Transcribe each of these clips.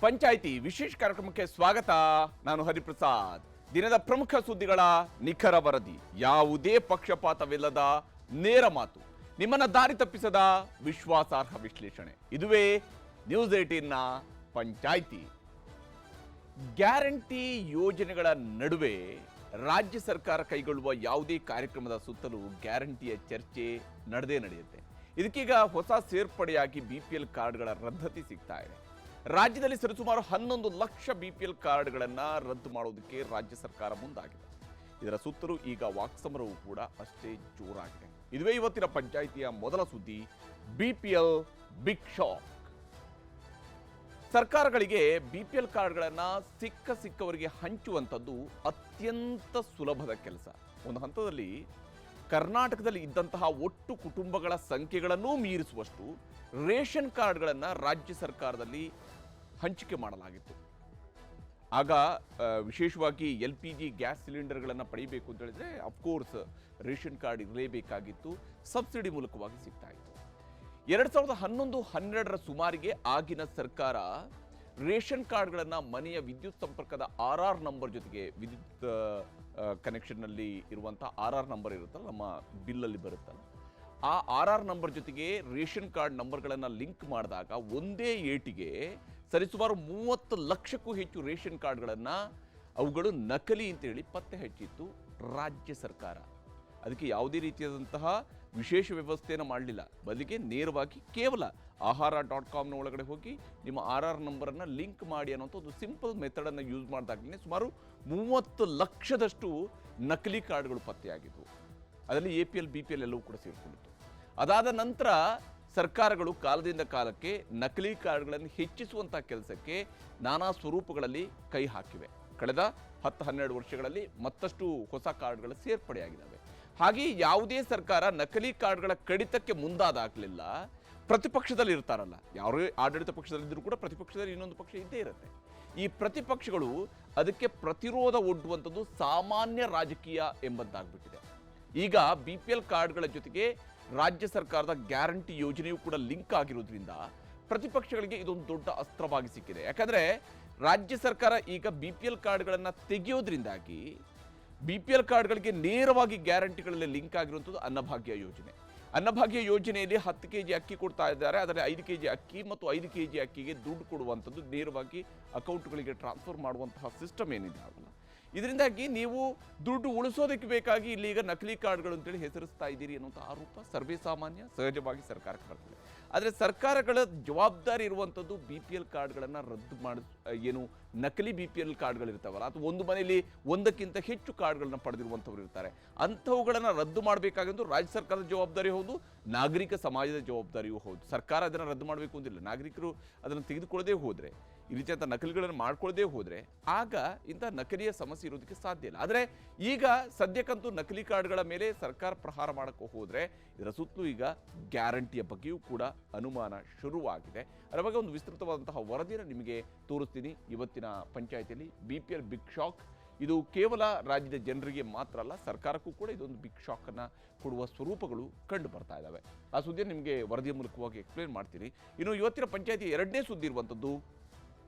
ಪಂಚಾಯಿತಿ ವಿಶೇಷ ಕಾರ್ಯಕ್ರಮಕ್ಕೆ ಸ್ವಾಗತ. ನಾನು ಹರಿಪ್ರಸಾದ್. ದಿನದ ಪ್ರಮುಖ ಸುದ್ದಿಗಳ ನಿಖರ ವರದಿ, ಯಾವುದೇ ಪಕ್ಷಪಾತವಿಲ್ಲದ ನೇರ ಮಾತು, ನಿಮ್ಮನ್ನ ದಾರಿ ತಪ್ಪಿಸದ ವಿಶ್ವಾಸಾರ್ಹ ವಿಶ್ಲೇಷಣೆ. ಇದುವೇ ನ್ಯೂಸ್ 18ನ ಪಂಚಾಯಿತಿ. ಗ್ಯಾರಂಟಿ ಯೋಜನೆಗಳ ನಡುವೆ ರಾಜ್ಯ ಸರ್ಕಾರ ಕೈಗೊಳ್ಳುವ ಯಾವುದೇ ಕಾರ್ಯಕ್ರಮದ ಸುತ್ತಲೂ ಗ್ಯಾರಂಟಿಯ ಚರ್ಚೆ ನಡೆಯುತ್ತೆ. ಇದಕ್ಕೀಗ ಹೊಸ ಸೇರ್ಪಡೆಯಾಗಿ BPL ಕಾರ್ಡ್ಗಳ ರದ್ದತಿ ಸಿಗ್ತಾ ಇದೆ. ರಾಜ್ಯದಲ್ಲಿ ಸರಿಸುಮಾರು 11 ಲಕ್ಷ BPL ಕಾರ್ಡ್ಗಳನ್ನು ರದ್ದು ಮಾಡೋದಕ್ಕೆ ರಾಜ್ಯ ಸರ್ಕಾರ ಮುಂದಾಗಿದೆ. ಇದರ ಸುತ್ತಲೂ ಈಗ ವಾಕ್ಸಮರವು ಕೂಡ ಅಷ್ಟೇ ಜೋರಾಗಿದೆ. ಇದುವೇ ಇವತ್ತಿನ ಪಂಚಾಯಿತಿಯ ಮೊದಲ ಸುದ್ದಿ, BPL ಬಿಗ್ ಶಾಕ್. ಸರ್ಕಾರಗಳಿಗೆ BPL ಕಾರ್ಡ್ಗಳನ್ನು ಸಿಕ್ಕವರಿಗೆ ಹಂಚುವಂಥದ್ದು ಅತ್ಯಂತ ಸುಲಭದ ಕೆಲಸ. ಒಂದು ಹಂತದಲ್ಲಿ ಕರ್ನಾಟಕದಲ್ಲಿ ಇದ್ದಂತಹ ಒಟ್ಟು ಕುಟುಂಬಗಳ ಸಂಖ್ಯೆಗಳನ್ನೂ ಮೀರಿಸುವಷ್ಟು ರೇಷನ್ ಕಾರ್ಡ್ಗಳನ್ನು ರಾಜ್ಯ ಸರ್ಕಾರದಲ್ಲಿ ಹಂಚಿಕೆ ಮಾಡಲಾಗಿತ್ತು. ಆಗ ವಿಶೇಷವಾಗಿ LPG ಗ್ಯಾಸ್ ಸಿಲಿಂಡರ್ಗಳನ್ನು ಪಡೆಯಬೇಕು ಅಂತ ಹೇಳಿದ್ರೆ ಅಫ್ಕೋರ್ಸ್ ರೇಷನ್ ಕಾರ್ಡ್ ಇರಲೇಬೇಕಾಗಿತ್ತು. ಸಬ್ಸಿಡಿ ಮೂಲಕವಾಗಿ ಸಿಗ್ತಾ ಇತ್ತು. 2011-12ರ ಸುಮಾರಿಗೆ ಆಗಿನ ಸರ್ಕಾರ ರೇಷನ್ ಕಾರ್ಡ್ಗಳನ್ನು ಮನೆಯ ವಿದ್ಯುತ್ ಸಂಪರ್ಕದ RR ನಂಬರ್ ಜೊತೆಗೆ, ವಿದ್ಯುತ್ ಕನೆಕ್ಷನ್ನಲ್ಲಿ ಇರುವಂಥ RR ನಂಬರ್ ಇರುತ್ತಲ್ಲ, ನಮ್ಮ ಬಿಲ್ಲಲ್ಲಿ ಬರುತ್ತಲ್ಲ, ಆ RR ನಂಬರ್ ಜೊತೆಗೆ ರೇಷನ್ ಕಾರ್ಡ್ ನಂಬರ್ಗಳನ್ನು ಲಿಂಕ್ ಮಾಡಿದಾಗ ಒಂದೇ ಏಟಿಗೆ ಸರಿಸುಮಾರು 30 ಲಕ್ಷಕ್ಕೂ ಹೆಚ್ಚು ರೇಷನ್ ಕಾರ್ಡ್ಗಳನ್ನು ಅವುಗಳು ನಕಲಿ ಅಂತೇಳಿ ಪತ್ತೆ ಹಚ್ಚಿತ್ತು ರಾಜ್ಯ ಸರ್ಕಾರ. ಅದಕ್ಕೆ ಯಾವುದೇ ರೀತಿಯಾದಂತಹ ವಿಶೇಷ ವ್ಯವಸ್ಥೆಯನ್ನು ಮಾಡಲಿಲ್ಲ. ಬದಲಿಗೆ ನೇರವಾಗಿ ಕೇವಲ ahara.com ಒಳಗಡೆ ಹೋಗಿ ನಿಮ್ಮ RR ನಂಬರನ್ನು ಲಿಂಕ್ ಮಾಡಿ ಅನ್ನೋಂಥ ಒಂದು ಸಿಂಪಲ್ ಮೆಥಡನ್ನು ಯೂಸ್ ಮಾಡಿದಾಗಲೇ ಸುಮಾರು 30 ಲಕ್ಷದಷ್ಟು ನಕಲಿ ಕಾರ್ಡ್ಗಳು ಪತ್ತೆಯಾಗಿದ್ವು. ಅದರಲ್ಲಿ APL BPL ಎಲ್ಲವೂ ಕೂಡ ಸೇರಿಕೊಂಡಿತ್ತು. ಅದಾದ ನಂತರ ಸರ್ಕಾರಗಳು ಕಾಲದಿಂದ ಕಾಲಕ್ಕೆ ನಕಲಿ ಕಾರ್ಡ್ಗಳನ್ನು ಹೆಚ್ಚಿಸುವಂಥ ಕೆಲಸಕ್ಕೆ ನಾನಾ ಸ್ವರೂಪಗಳಲ್ಲಿ ಕೈ ಹಾಕಿವೆ. ಕಳೆದ 10-12 ವರ್ಷಗಳಲ್ಲಿ ಮತ್ತಷ್ಟು ಹೊಸ ಕಾರ್ಡ್ಗಳ ಸೇರ್ಪಡೆಯಾಗಿದ್ದಾವೆ. ಹಾಗೆ ಯಾವುದೇ ಸರ್ಕಾರ ನಕಲಿ ಕಾರ್ಡ್ಗಳ ಕಡಿತಕ್ಕೆ ಮುಂದಾದಾಗಲಿಲ್ಲ. ಪ್ರತಿಪಕ್ಷದಲ್ಲಿ ಇರ್ತಾರಲ್ಲ, ಯಾರೇ ಆಡಳಿತ ಪಕ್ಷದಲ್ಲಿದ್ದರೂ ಕೂಡ ಪ್ರತಿಪಕ್ಷದಲ್ಲಿ ಇನ್ನೊಂದು ಪಕ್ಷ ಇದ್ದೇ ಇರುತ್ತೆ. ಈ ಪ್ರತಿಪಕ್ಷಗಳು ಅದಕ್ಕೆ ಪ್ರತಿರೋಧ ಒಡ್ಡುವಂಥದ್ದು ಸಾಮಾನ್ಯ ರಾಜಕೀಯ ಎಂಬಂತಾಗ್ಬಿಟ್ಟಿದೆ. ಈಗ BPL ಕಾರ್ಡ್ಗಳ ಜೊತೆಗೆ ರಾಜ್ಯ ಸರ್ಕಾರದ ಗ್ಯಾರಂಟಿ ಯೋಜನೆಯೂ ಕೂಡ ಲಿಂಕ್ ಆಗಿರೋದ್ರಿಂದ ಪ್ರತಿಪಕ್ಷಗಳಿಗೆ ಇದೊಂದು ದೊಡ್ಡ ಅಸ್ತ್ರವಾಗಿ ಸಿಕ್ಕಿದೆ. ಯಾಕಂದರೆ ರಾಜ್ಯ ಸರ್ಕಾರ ಈಗ BPL ಕಾರ್ಡ್ಗಳನ್ನು ತೆಗೆಯೋದ್ರಿಂದಾಗಿ BPL ಕಾರ್ಡ್ಗಳಿಗೆ ನೇರವಾಗಿ ಗ್ಯಾರಂಟಿಗಳಲ್ಲಿ ಲಿಂಕ್ ಆಗಿರುವಂಥದ್ದು ಅನ್ನಭಾಗ್ಯ ಯೋಜನೆ. ಅನ್ನಭಾಗ್ಯ ಯೋಜನೆಯಲ್ಲಿ 10 kg ಅಕ್ಕಿ ಕೊಡ್ತಾ ಇದ್ದಾರೆ. ಅದರಲ್ಲಿ 5 kg ಅಕ್ಕಿ ಮತ್ತು 5 kg ಅಕ್ಕಿಗೆ ದುಡ್ಡು ಕೊಡುವಂಥದ್ದು, ನೇರವಾಗಿ ಅಕೌಂಟ್ಗಳಿಗೆ ಟ್ರಾನ್ಸ್ಫರ್ ಮಾಡುವಂತಹ ಸಿಸ್ಟಮ್ ಏನಿದೆ ಆಗಲ್ಲ. ಇದರಿಂದಾಗಿ ನೀವು ದುಡ್ಡು ಉಳಿಸೋದಕ್ಕೆ ಬೇಕಾಗಿ ಇಲ್ಲೀಗ ನಕಲಿ ಕಾರ್ಡ್ಗಳು ಅಂತೇಳಿ ಹೆಸರಿಸ್ತಾ ಇದ್ದೀರಿ ಅನ್ನುವಂಥ ಆರೋಪ ಸರ್ವೇ ಸಾಮಾನ್ಯ, ಸಹಜವಾಗಿ ಸರ್ಕಾರಕ್ಕೆ ಬರ್ತದೆ. ಆದರೆ ಸರ್ಕಾರಗಳ ಜವಾಬ್ದಾರಿ ಇರುವಂಥದ್ದು BPL ಕಾರ್ಡ್ಗಳನ್ನು ರದ್ದು ಏನು ನಕಲಿ BPL ಕಾರ್ಡ್ಗಳಿರ್ತಾವಲ್ಲ, ಅಥವಾ ಒಂದು ಮನೆಯಲ್ಲಿ ಒಂದಕ್ಕಿಂತ ಹೆಚ್ಚು ಕಾರ್ಡ್ಗಳನ್ನ ಪಡೆದಿರುವಂಥವ್ರು ಇರ್ತಾರೆ, ಅಂಥವುಗಳನ್ನು ರದ್ದು ಮಾಡಬೇಕಾಗಿದ್ದು ರಾಜ್ಯ ಸರ್ಕಾರದ ಜವಾಬ್ದಾರಿ ಹೌದು, ನಾಗರಿಕ ಸಮಾಜದ ಜವಾಬ್ದಾರಿಯೂ ಹೌದು. ಸರ್ಕಾರ ಅದನ್ನು ರದ್ದು ಮಾಡಬೇಕು ಅಂತಿಲ್ಲ. ನಾಗರಿಕರು ಅದನ್ನು ತೆಗೆದುಕೊಳ್ಳದೇ ಹೋದರೆ, ಈ ರೀತಿಯಂಥ ನಕಲಿಗಳನ್ನು ಮಾಡ್ಕೊಳ್ಳದೇ ಹೋದರೆ ಆಗ ಇಂಥ ನಕಲಿಯ ಸಮಸ್ಯೆ ಇರೋದಕ್ಕೆ ಸಾಧ್ಯ ಇಲ್ಲ. ಆದರೆ ಈಗ ಸದ್ಯಕ್ಕಂತೂ ನಕಲಿ ಕಾರ್ಡ್ಗಳ ಮೇಲೆ ಸರ್ಕಾರ ಪ್ರಹಾರ ಮಾಡೋಕ್ಕೆ ಹೋದರೆ ಇದರ ಸುತ್ತಲೂ ಈಗ ಗ್ಯಾರಂಟಿಯ ಬಗ್ಗೆಯೂ ಕೂಡ ಅನುಮಾನ ಶುರುವಾಗಿದೆ. ಅದರ ಬಗ್ಗೆ ಒಂದು ವಿಸ್ತೃತವಾದಂತಹ ವರದಿಯನ್ನು ನಿಮಗೆ ತೋರಿಸ್ತೀನಿ ಇವತ್ತಿನ ಪಂಚಾಯಿತಿಯಲ್ಲಿ. BPL ಬಿಗ್ ಶಾಕ್ ಇದು ಕೇವಲ ರಾಜ್ಯದ ಜನರಿಗೆ ಮಾತ್ರ ಅಲ್ಲ, ಸರ್ಕಾರಕ್ಕೂ ಕೂಡ ಇದೊಂದು ಬಿಗ್ ಶಾಕನ್ನು ಕೊಡುವ ಸ್ವರೂಪಗಳು ಕಂಡು ಬರ್ತಾ ಇದ್ದಾವೆ. ಆ ಸುದ್ದಿಯನ್ನು ನಿಮಗೆ ವರದಿಯ ಮೂಲಕವಾಗಿ ಎಕ್ಸ್ಪ್ಲೇನ್ ಮಾಡ್ತೀನಿ. ಇನ್ನು ಇವತ್ತಿನ ಪಂಚಾಯಿತಿ ಎರಡನೇ ಸುದ್ದಿ ಇರುವಂಥದ್ದು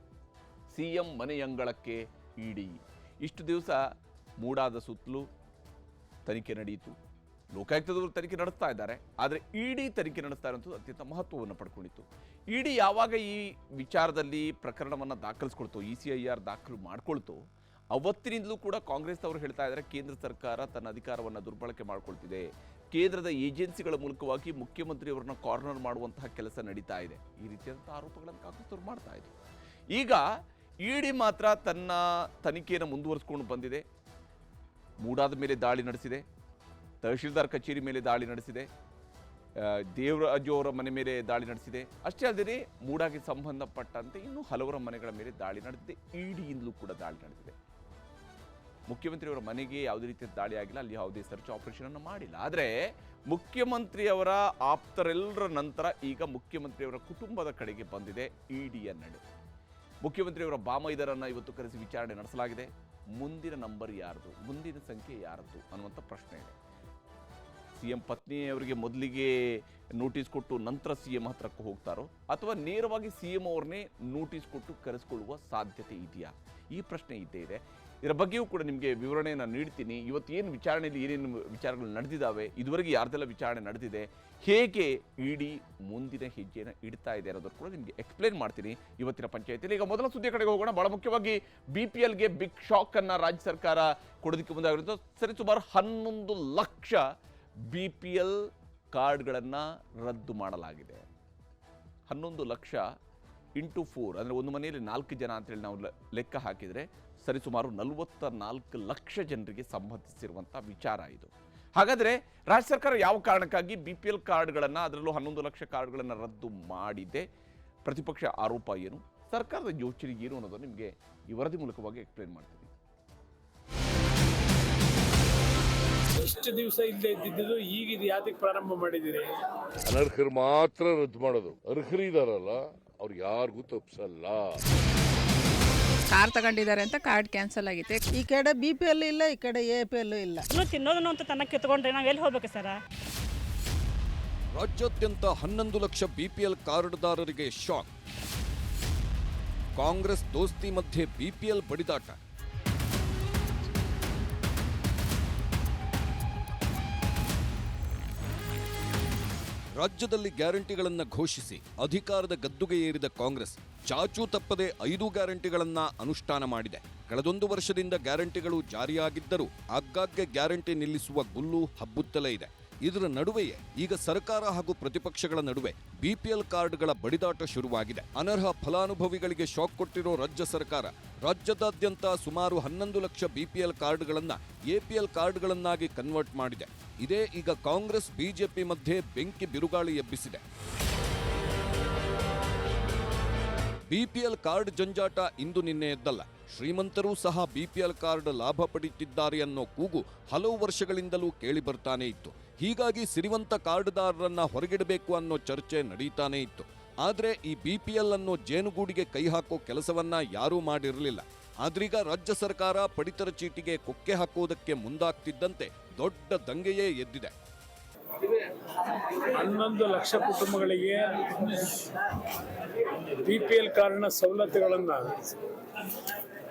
CM ಮನೆಯಂಗಳಕ್ಕೆ ED. ಇಷ್ಟು ದಿವಸ ಮೂಡಾದ ಸುತ್ತಲೂ ತನಿಖೆ ನಡೆಯಿತು, ಲೋಕಾಯುಕ್ತದವರು ತನಿಖೆ ನಡೆಸ್ತಾ ಇದ್ದಾರೆ. ಆದರೆ ED ತನಿಖೆ ನಡೆಸ್ತಾ ಇರುವಂಥದ್ದು ಅತ್ಯಂತ ಮಹತ್ವವನ್ನು ಪಡ್ಕೊಂಡಿತ್ತು. ED ಯಾವಾಗ ಈ ವಿಚಾರದಲ್ಲಿ ಪ್ರಕರಣವನ್ನು ದಾಖಲಿಸ್ಕೊಳ್ತೋ, ECIR ದಾಖಲು ಮಾಡ್ಕೊಳ್ತೋ, ಅವತ್ತಿನಿಂದಲೂ ಕೂಡ ಕಾಂಗ್ರೆಸ್ನವರು ಹೇಳ್ತಾ ಇದ್ದಾರೆ ಕೇಂದ್ರ ಸರ್ಕಾರ ತನ್ನ ಅಧಿಕಾರವನ್ನು ದುರ್ಬಳಕೆ ಮಾಡ್ಕೊಳ್ತಿದೆ, ಕೇಂದ್ರದ ಏಜೆನ್ಸಿಗಳ ಮೂಲಕವಾಗಿ ಮುಖ್ಯಮಂತ್ರಿಯವರನ್ನ ಕಾರ್ನರ್ ಮಾಡುವಂತಹ ಕೆಲಸ ನಡೀತಾ ಇದೆ. ಈ ರೀತಿಯಾದಂಥ ಆರೋಪಗಳನ್ನು ಕಾಂಗ್ರೆಸ್ನವರು ಮಾಡ್ತಾ ಇದ್ರು. ಈಗ ED ಮಾತ್ರ ತನ್ನ ತನಿಖೆಯನ್ನು ಮುಂದುವರಿಸಿಕೊಂಡು ಬಂದಿದೆ. ಮೂಡಾದ ಮೇಲೆ ದಾಳಿ ನಡೆಸಿದೆ, ತಹಶೀಲ್ದಾರ್ ಕಚೇರಿ ಮೇಲೆ ದಾಳಿ ನಡೆಸಿದೆ, ದೇವರಾಜು ಅವರ ಮನೆ ಮೇಲೆ ದಾಳಿ ನಡೆಸಿದೆ. ಅಷ್ಟೇ ಅಲ್ಲದೆ ಮೂಡಾಗೆ ಸಂಬಂಧಪಟ್ಟಂತೆ ಇನ್ನೂ ಹಲವರ ಮನೆಗಳ ಮೇಲೆ ದಾಳಿ ನಡೆದಿದೆ. EDಯಿಂದಲೂ ಕೂಡ ದಾಳಿ ನಡೆದಿದೆ. ಮುಖ್ಯಮಂತ್ರಿಯವರ ಮನೆಗೆ ಯಾವುದೇ ರೀತಿಯ ದಾಳಿ ಆಗಿಲ್ಲ, ಅಲ್ಲಿ ಯಾವುದೇ ಸರ್ಚ್ ಆಪರೇಷನ್ ಅನ್ನು ಮಾಡಿಲ್ಲ. ಆದರೆ ಮುಖ್ಯಮಂತ್ರಿಯವರ ಆಪ್ತರೆಲ್ಲರ ನಂತರ ಈಗ ಮುಖ್ಯಮಂತ್ರಿಯವರ ಕುಟುಂಬದ ಕಡೆಗೆ ಬಂದಿದೆ EDಯ ನಡೆ. ಮುಖ್ಯಮಂತ್ರಿಯವರ ಬಾಮೈದರನ್ನು ಇವತ್ತು ಕರೆಸಿ ವಿಚಾರಣೆ ನಡೆಸಲಾಗಿದೆ. ಮುಂದಿನ ನಂಬರ್ ಯಾರ್ದು, ಮುಂದಿನ ಸಂಖ್ಯೆ ಯಾರದ್ದು ಅನ್ನುವಂಥ ಪ್ರಶ್ನೆ ಇದೆ. CM ಪತ್ನಿಯವರಿಗೆ ಮೊದಲಿಗೆ ನೋಟಿಸ್ ಕೊಟ್ಟು ನಂತರ CM ಹತ್ರಕ್ಕೆ ಹೋಗ್ತಾರೋ ಅಥವಾ ನೇರವಾಗಿ CM ಅವ್ರನ್ನೇ ನೋಟಿಸ್ ಕೊಟ್ಟು ಕರೆಸ್ಕೊಳ್ಳುವ ಸಾಧ್ಯತೆ ಇದೆಯಾ? ಈ ಪ್ರಶ್ನೆ ಇದ್ದೇ ಇದೆ. ಇದರ ಬಗ್ಗೆಯೂ ಕೂಡ ನಿಮಗೆ ವಿವರಣೆಯನ್ನು ನೀಡ್ತೀನಿ. ಇವತ್ತು ಏನು ವಿಚಾರಣೆಯಲ್ಲಿ ಏನೇನು ವಿಚಾರಗಳು ನಡೆದಿದ್ದಾವೆ, ಇದುವರೆಗೆ ಯಾರ್ದೆಲ್ಲ ವಿಚಾರಣೆ ನಡೆದಿದೆ, ಹೇಗೆ ಇಡಿ ಮುಂದಿನ ಹೆಜ್ಜೆಯನ್ನು ಇಡ್ತಾ ಇದೆ ಅನ್ನೋದನ್ನು ಕೂಡ ನಿಮಗೆ ಎಕ್ಸ್ಪ್ಲೇನ್ ಮಾಡ್ತೀನಿ ಇವತ್ತಿನ ಪಂಚಾಯತಿಯಲ್ಲಿ. ಈಗ ಮೊದಲ ಸುದ್ದಿಯ ಕಡೆಗೆ ಹೋಗೋಣ. ಬಹಳ ಮುಖ್ಯವಾಗಿ BPLಗೆ ಬಿಗ್ ಶಾಕ್ ಅನ್ನು ರಾಜ್ಯ ಸರ್ಕಾರ ಕೊಡೋದಕ್ಕೆ ಮುಂದಾಗಿರುತ್ತೆ. ಸರಿಸುಮಾರು 11 ಲಕ್ಷ BPL ಕಾರ್ಡ್ಗಳನ್ನು ರದ್ದು ಮಾಡಲಾಗಿದೆ. 11 ಲಕ್ಷ ಇಂಟು 4 ಅಂದರೆ ಒಂದು ಮನೆಯಲ್ಲಿ 4 ಜನ ಅಂತೇಳಿ ನಾವು ಲೆಕ್ಕ ಹಾಕಿದರೆ ಸರಿಸುಮಾರು 44 ಲಕ್ಷ ಜನರಿಗೆ ಸಂಬಂಧಿಸಿರುವಂಥ ವಿಚಾರ ಇದು. ಹಾಗಾದರೆ ರಾಜ್ಯ ಸರ್ಕಾರ ಯಾವ ಕಾರಣಕ್ಕಾಗಿ BPL ಕಾರ್ಡ್ಗಳನ್ನು, ಅದರಲ್ಲೂ 11 ಲಕ್ಷ ಕಾರ್ಡ್ಗಳನ್ನು ರದ್ದು ಮಾಡಿದೆ? ಪ್ರತಿಪಕ್ಷ ಆರೋಪ ಏನು, ಸರ್ಕಾರದ ಯೋಚನೆ ಏನು ಅನ್ನೋದನ್ನು ನಿಮಗೆ ಈ ವರದಿ ಮೂಲಕವಾಗಿ ಎಕ್ಸ್ಪ್ಲೇನ್ ಮಾಡ್ತೀನಿ. ಇಷ್ಟು ದಿವಸ ಇಲ್ಲದೆ ಇದ್ದಿದ್ದು ಈಗ ಇದು ಯಾತಕ್ಕೆ ಪ್ರಾರಂಭ ಮಾಡಿದ್ದೀರಿ? ಅನರ್ಹರು ಮಾತ್ರ ರದ್ದು ಮಾಡೋದು. ಅರ್ಹರಿದಾರಲ್ಲ ಅವ್ರು ಯಾರಿಗೂ ತಪ್ಪಿಸಲ್ಲ. ಕಾರ್ ತಗೊಂಡಿದ್ದಾರೆ ಅಂತ ಕಾರ್ಡ್ ಕ್ಯಾನ್ಸಲ್ ಆಗಿದೆ. ಈ ಕಡೆ BPL ಇಲ್ಲ, ಈ ಕಡೆ APL ಇಲ್ಲ. ತಿನ್ನೋದನ್ನು ಅಂತ ತನ್ನ ಕಿತ್ಕೊಂಡ್ರೆ ನಾವು ಎಲ್ಲಿ ಹೋಗ್ಬೇಕು ಸರ್? ರಾಜ್ಯಾದ್ಯಂತ 11 ಲಕ್ಷ BPL ಕಾರ್ಡ್ದಾರರಿಗೆ ಶಾಕ್. ಕಾಂಗ್ರೆಸ್ ದೋಸ್ತಿ ಮಧ್ಯೆ BPL ಬಡಿದಾಟ. ರಾಜ್ಯದಲ್ಲಿ ಗ್ಯಾರಂಟಿಗಳನ್ನು ಘೋಷಿಸಿ ಅಧಿಕಾರದ ಗದ್ದುಗೆ ಏರಿದ ಕಾಂಗ್ರೆಸ್ ಚಾಚೂ ತಪ್ಪದೆ 5 ಗ್ಯಾರಂಟಿಗಳನ್ನ ಅನುಷ್ಠಾನ ಮಾಡಿದೆ. ಕಳೆದೊಂದು ವರ್ಷದಿಂದ ಗ್ಯಾರಂಟಿಗಳು ಜಾರಿಯಾಗಿದ್ದರೂ ಆಗಾಗ್ಗೆ ಗ್ಯಾರಂಟಿ ನಿಲ್ಲಿಸುವ ಗುಲ್ಲು ಹಬ್ಬುತ್ತಲೇ ಇದೆ. ಇದರ ನಡುವೆಯೇ ಈಗ ಸರ್ಕಾರ ಹಾಗೂ ಪ್ರತಿಪಕ್ಷಗಳ ನಡುವೆ BPL ಕಾರ್ಡ್ಗಳ ಬಡಿದಾಟ ಶುರುವಾಗಿದೆ. ಅನರ್ಹ ಫಲಾನುಭವಿಗಳಿಗೆ ಶಾಕ್ ಕೊಟ್ಟಿರೋ ರಾಜ್ಯ ಸರ್ಕಾರ ರಾಜ್ಯದಾದ್ಯಂತ ಸುಮಾರು 11 ಲಕ್ಷ BPL ಕಾರ್ಡ್ಗಳನ್ನು APL ಕಾರ್ಡ್ಗಳನ್ನಾಗಿ ಕನ್ವರ್ಟ್ ಮಾಡಿದೆ. ಇದೇ ಈಗ ಕಾಂಗ್ರೆಸ್ ಬಿಜೆಪಿ ಮಧ್ಯೆ ಬೆಂಕಿ ಬಿರುಗಾಳಿ ಎಬ್ಬಿಸಿದೆ. BPL ಕಾರ್ಡ್ ಜಂಜಾಟ ಇಂದು ನಿನ್ನೆಯದ್ದಲ್ಲ. ಶ್ರೀಮಂತರೂ ಸಹ BPL ಕಾರ್ಡ್ ಲಾಭ ಪಡೆಯುತ್ತಿದ್ದಾರೆ ಅನ್ನೋ ಕೂಗು ಹಲವು ವರ್ಷಗಳಿಂದಲೂ ಕೇಳಿ ಬರ್ತಾನೆ ಇತ್ತು. ಹೀಗಾಗಿ ಸಿರಿವಂತ ಕಾರ್ಡ್ದಾರರನ್ನ ಹೊರಗಿಡಬೇಕು ಅನ್ನೋ ಚರ್ಚೆ ನಡೀತಾನೆ ಇತ್ತು. ಆದರೆ ಈ BPL ಅನ್ನೋ ಜೇನುಗೂಡಿಗೆ ಕೈ ಹಾಕೋ ಕೆಲಸವನ್ನ ಯಾರೂ ಮಾಡಿರಲಿಲ್ಲ. ಆದ್ರೀಗ ರಾಜ್ಯ ಸರ್ಕಾರ ಪಡಿತರ ಚೀಟಿಗೆ ಕೊಕ್ಕೆ ಹಾಕೋದಕ್ಕೆ ಮುಂದಾಗ್ತಿದ್ದಂತೆ ದೊಡ್ಡ ದಂಗೆಯೇ ಎದ್ದಿದೆ. 11 ಲಕ್ಷ ಕುಟುಂಬಗಳಿಗೆ BPL ಕಾರ್ಡ್ನ ಸವಲತ್ತುಗಳನ್ನು